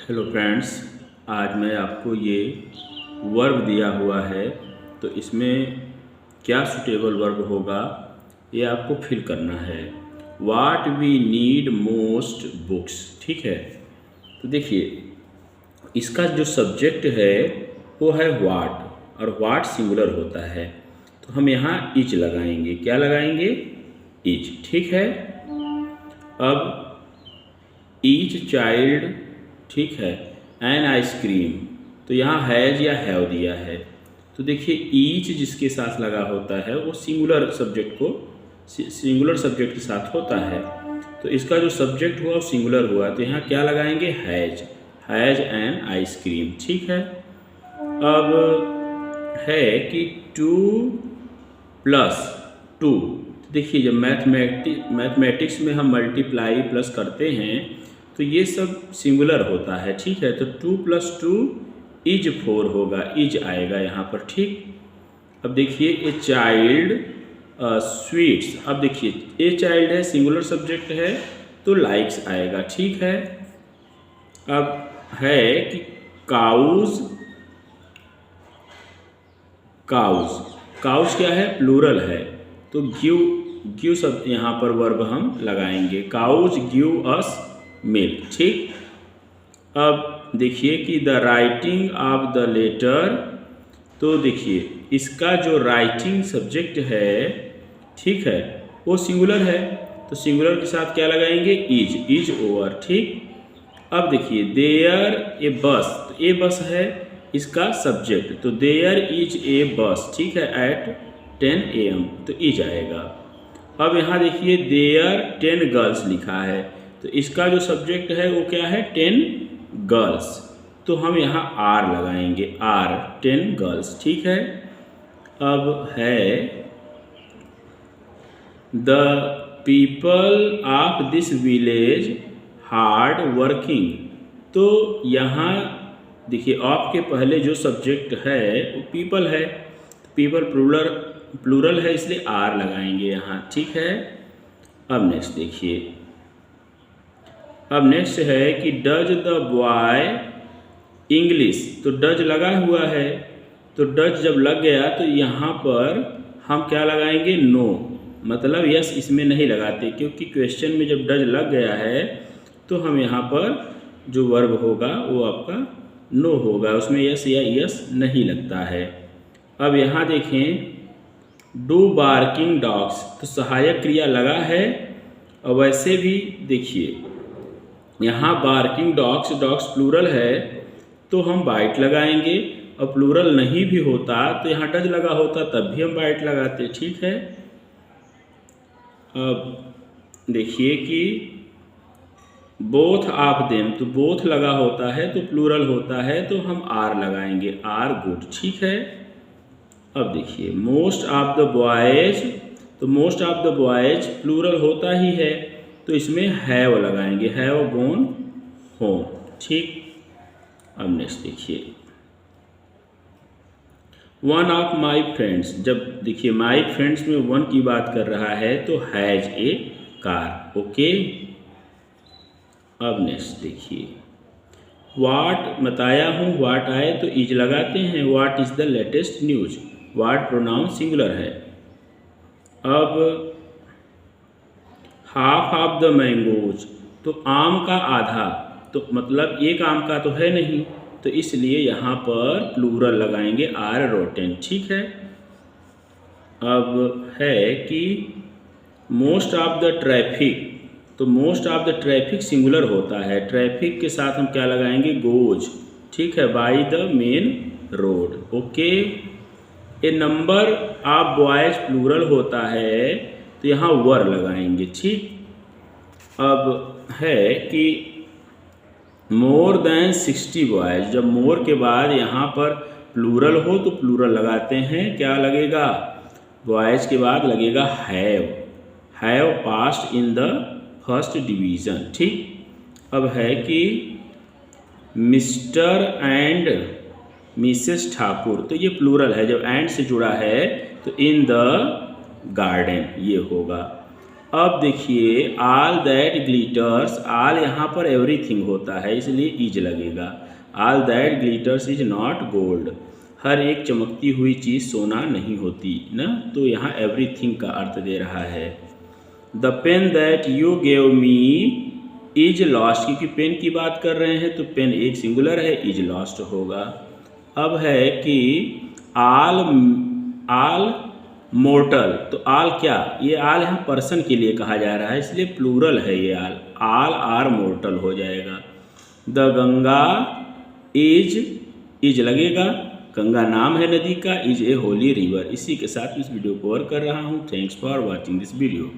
Hello friends, आज मैं आपको ये वर्ब दिया हुआ है तो इसमें क्या सूटेबल वर्ब होगा ये आपको फिल करना है। What we need most books, ठीक है। तो देखिए इसका जो सब्जेक्ट है वो है वाट और वाट सिंगुलर होता है तो हम यहाँ इच लगाएंगे। क्या लगाएंगे? इच, ठीक है। अब ईच चाइल्ड, ठीक है, एन आइसक्रीम, तो यहाँ हैज या हैव दिया है। तो देखिए ईच जिसके साथ लगा होता है वो सिंगुलर सब्जेक्ट के साथ होता है। तो इसका जो सब्जेक्ट हुआ वो सिंगुलर हुआ तो यहाँ क्या लगाएंगे? हैज एन आइसक्रीम, ठीक है। अब है कि 2 + 2, देखिए जब मैथमेटिक्स में हम मल्टीप्लाई प्लस करते हैं तो ये सब सिंगुलर होता है, ठीक है। तो 2 + 2 = 4 होगा, इज आएगा यहाँ पर, ठीक। अब देखिए ए चाइल्ड स्वीट्स, अब देखिए ए चाइल्ड है, सिंगुलर सब्जेक्ट है तो लाइक्स आएगा, ठीक है। अब है कि काउज क्या है? प्लूरल है तो गिव सब यहाँ पर वर्ब हम लगाएंगे। काउज गिव अस मिल्क, ठीक। अब देखिए कि the writing of the letter, तो देखिए इसका जो राइटिंग सब्जेक्ट है, ठीक है, वो सिंगुलर है तो सिंगुलर के साथ क्या लगाएंगे? इज ओवर, ठीक। अब देखिए देयर ए बस, तो ए बस है इसका सब्जेक्ट तो देयर इज ए बस, ठीक है, एट 10 AM तो इज आएगा। अब यहाँ देखिए देयर 10 गर्ल्स लिखा है तो इसका जो सब्जेक्ट है वो क्या है? 10 गर्ल्स, तो हम यहाँ आर लगाएंगे, आर 10 गर्ल्स, ठीक है। अब है the people of this village hard working, तो यहाँ देखिए ऑफ के पहले जो सब्जेक्ट है वो पीपल है, पीपल प्लूरल है इसलिए आर लगाएंगे यहाँ, ठीक है। अब नेक्स्ट देखिए, अब नेक्स्ट है कि डज द बॉय इंग्लिश, तो डज लगा हुआ है तो डज जब लग गया तो यहाँ पर हम क्या लगाएंगे? नो, मतलब यस इसमें नहीं लगाते क्योंकि क्वेश्चन में जब डज लग गया है तो हम यहाँ पर जो वर्ब होगा वो आपका नो होगा, उसमें यस या यस नहीं लगता है। अब यहाँ देखें डू बार्किंग डॉग्स, तो सहायक क्रिया लगा है और वैसे भी देखिए यहाँ बार्किंग डॉग्स प्लूरल है तो हम बाइट लगाएंगे और प्लूरल नहीं भी होता तो यहाँ डज लगा होता तब भी हम बाइट लगाते, ठीक है। अब देखिए कि बोथ ऑफ देम, तो बोथ लगा होता है तो प्लूरल होता है तो हम आर लगाएंगे, आर गुड, ठीक है। अब देखिए मोस्ट ऑफ द बॉयज, तो most of the boys plural होता ही है तो इसमें हैव लगाएंगे, हैव गॉन होम, ठीक। अब नेक्स्ट देखिए वन ऑफ माई फ्रेंड्स, जब देखिए माई फ्रेंड्स में वन की बात कर रहा है तो हैज ए कार, ओके। अब नेक्स्ट देखिए वाट बताया हूँ, वाट आए तो इज लगाते हैं, what is the latest news, what pronoun singular है। अब हाफ ऑफ द मैंगोज, तो आम का आधा, तो मतलब एक आम का तो है नहीं तो इसलिए यहाँ पर प्लूरल लगाएंगे, आर रोटेन, ठीक है। अब है कि मोस्ट ऑफ द ट्रैफिक, तो most of the traffic singular होता है, ट्रैफिक के साथ हम क्या लगाएंगे? गोज, ठीक है, by the main road, okay. A number of boys plural होता है तो यहाँ वर लगाएंगे, ठीक। अब है कि मोर देन 60 बॉयज, जब मोर के बाद यहाँ पर प्लूरल हो तो प्लूरल लगाते हैं, क्या लगेगा? बॉयज के बाद लगेगा have passed in the first division, ठीक। अब है कि मिस्टर एंड मिसेस ठाकुर, तो ये प्लूरल है, जब एंड से जुड़ा है तो इन द गार्डन ये होगा। अब देखिए ऑल दैट ग्लिटर्स, ऑल यहाँ पर एवरीथिंग होता है इसलिए इज लगेगा। All that glitters is not gold, हर एक चमकती हुई चीज़ सोना नहीं होती ना, तो यहाँ एवरीथिंग का अर्थ दे रहा है। The pen that you gave me is lost, क्योंकि पेन की बात कर रहे हैं तो पेन एक सिंगुलर है, इज लॉस्ट होगा। अब है कि आल मोर्टल, तो आल क्या, ये आल यहाँ पर्सन के लिए कहा जा रहा है इसलिए प्लूरल है ये आल आर मोर्टल हो जाएगा। द गंगा इज लगेगा, गंगा नाम है नदी का, इज ए होली रिवर। इसी के साथ इस वीडियो को कवर कर रहा हूँ। Thanks for watching this video.